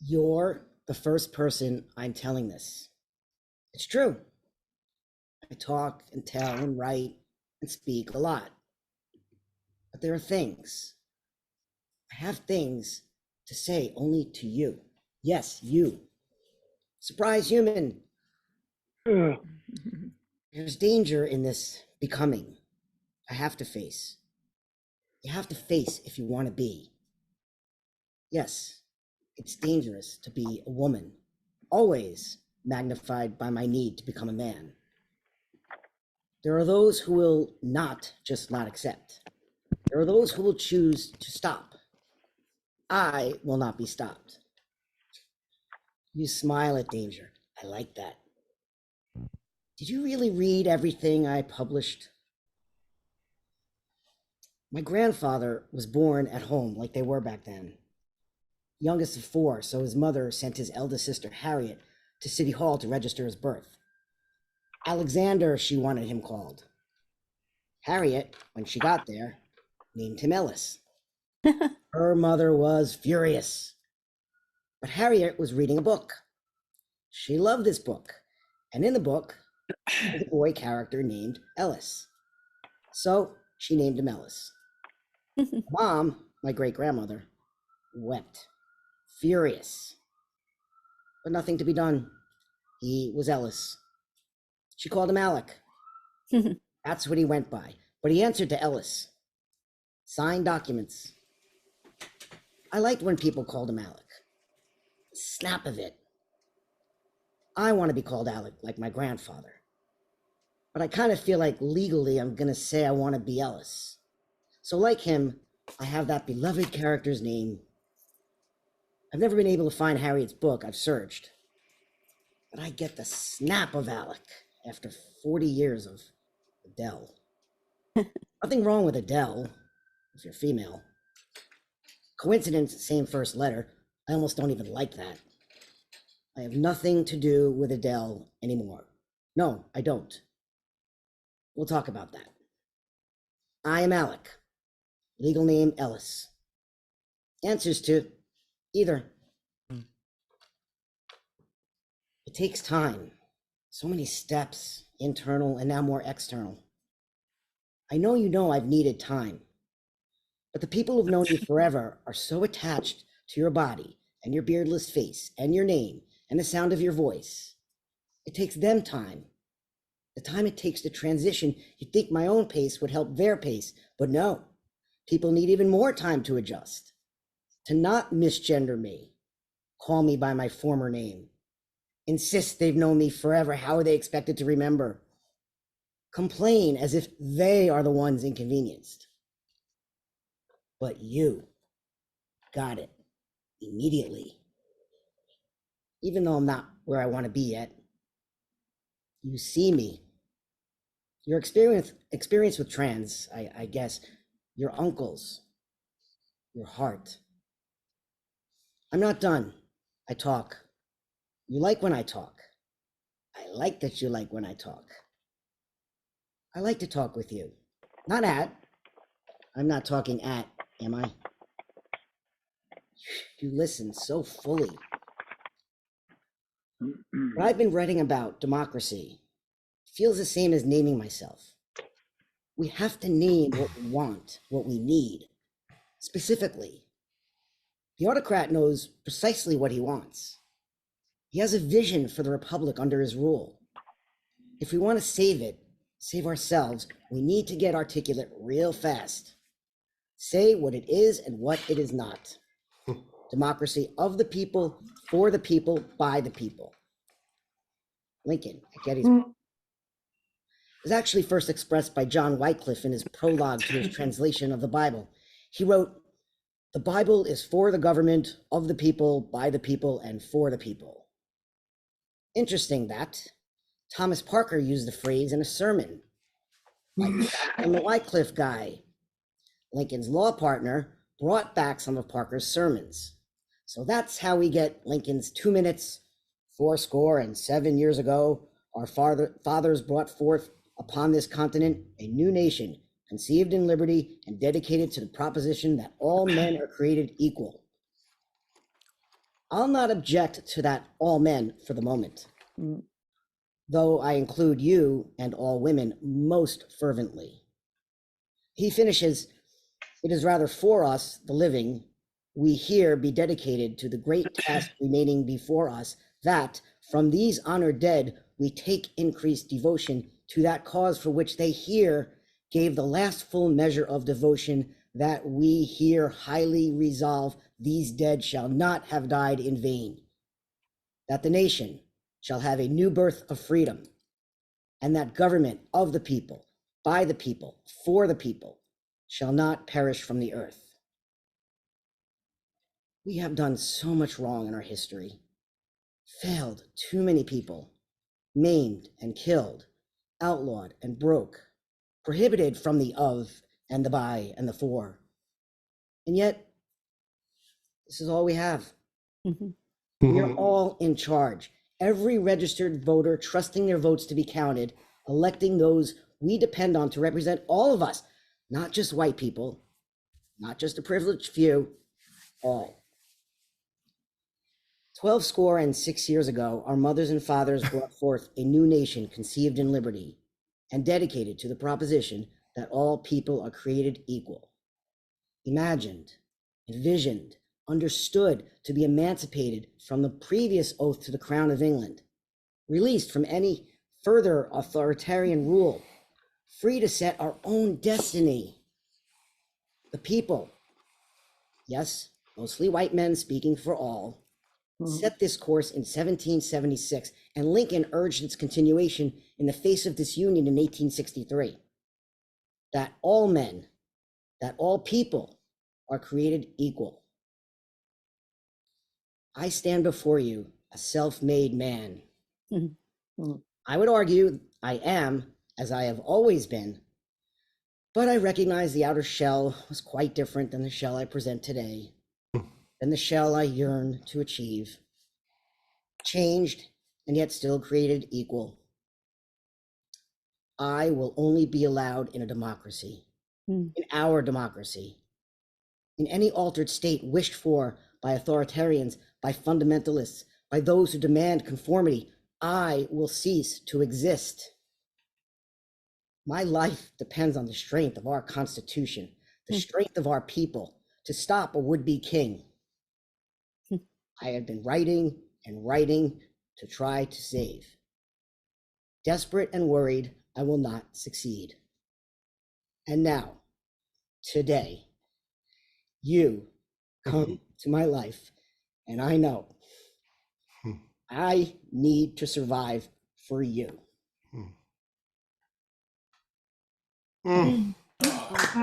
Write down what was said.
You're the first person I'm telling this. It's true. I talk and tell and write and speak a lot. But there are things. I have things to say only to you. Yes, you. Surprise human. There's danger in this becoming. I have to face. You have to face if you want to be. Yes, it's dangerous to be a woman, always magnified by my need to become a man. There are those who will not just not accept. There are those who will choose to stop. I will not be stopped. You smile at danger. I like that. Did you really read everything I published? My grandfather was born at home like they were back then. Youngest of four, so his mother sent his eldest sister, Harriet, to City Hall to register his birth. Alexander, she wanted him called. Harriet, when she got there, named him Ellis. Her mother was furious. But Harriet was reading a book. She loved this book, and in the book, there was a boy character named Ellis. So she named him Ellis. Mom, my great-grandmother, wept, furious. But nothing to be done. He was Ellis. She called him Alec. That's what he went by. But he answered to Ellis. Signed documents. I liked when people called him Alec. Snap of it. I want to be called Alec like my grandfather. But I kind of feel like legally I'm going to say I want to be Ellis. So like him, I have that beloved character's name. I've never been able to find Harriet's book. I've searched. But I get the snap of Alec after 40 years of Adele. Nothing wrong with Adele, if you're female. Coincidence, same first letter. I almost don't even like that. I have nothing to do with Adele anymore. No, I don't. We'll talk about that. I am Alec. Legal name Ellis. Answers to either. It takes time. So many steps, internal and now more external. I know I've needed time. But the people who've known you forever are so attached to your body and your beardless face and your name and the sound of your voice. It takes them time. The time it takes to transition, you'd think my own pace would help their pace, but no. People need even more time to adjust. To not misgender me, call me by my former name, insist they've known me forever, how are they expected to remember? Complain as if they are the ones inconvenienced. But you got it immediately. Even though I'm not where I want to be yet, you see me. Your experience with trans, I guess, your uncles, your heart. I'm not done. I talk. You like when I talk. I like that you like when I talk. I like to talk with you. Not at. I'm not talking at, am I? You listen so fully. What I've been writing about democracy feels the same as naming myself. We have to name what we want, what we need, specifically. The autocrat knows precisely what he wants. He has a vision for the republic under his rule. If we want to save it, save ourselves, we need to get articulate real fast. Say what it is and what it is not. Democracy of the people, for the people, by the people. Lincoln at Gettysburg. It was actually first expressed by John Wycliffe in his prologue to his translation of the Bible. He wrote, "The Bible is for the government, of the people, by the people, and for the people." Interesting that Thomas Parker used the phrase in a sermon. And the Wycliffe guy, Lincoln's law partner, brought back some of Parker's sermons. So that's how we get Lincoln's 2 minutes, 77 years ago, our fathers brought forth upon this continent a new nation, conceived in liberty and dedicated to the proposition that all men are created equal. I'll not object to that all men for the moment, Mm. though I include you and all women most fervently. He finishes, it is rather for us, the living, we here be dedicated to the great task remaining before us, that from these honored dead we take increased devotion to that cause for which they here gave the last full measure of devotion, that we here highly resolve these dead shall not have died in vain, that the nation shall have a new birth of freedom, and that government of the people, by the people, for the people, shall not perish from the earth. We have done so much wrong in our history, failed too many people, maimed and killed, outlawed and broke, prohibited from the of and the by and the for. And yet, this is all we have. Mhm. We are all in charge. Every registered voter trusting their votes to be counted, electing those we depend on to represent all of us, not just white people, not just a privileged few, all. 12 score and 6 years ago, our mothers and fathers brought forth a new nation conceived in liberty and dedicated to the proposition that all people are created equal, imagined, envisioned, understood to be emancipated from the previous oath to the Crown of England, released from any further authoritarian rule, free to set our own destiny. The people, yes, mostly white men speaking for all, set this course in 1776, and Lincoln urged its continuation in the face of disunion in 1863. That all men, that all people are created equal. I stand before you a self-made man. Mhm. Mhm. I would argue I am, as I have always been, but I recognize the outer shell was quite different than the shell I present today, than the shell I yearn to achieve. Changed and yet still created equal. I will only be allowed in a democracy, Mm. in our democracy. In any altered state wished for by authoritarians, by fundamentalists, by those who demand conformity, I will cease to exist. My life depends on the strength of our Constitution, the Mm. strength of our people to stop a would-be king. Mm. I have been writing and writing to try to save. Desperate and worried, I will not succeed. And now, today, you come to my life, and I know I need to survive for you.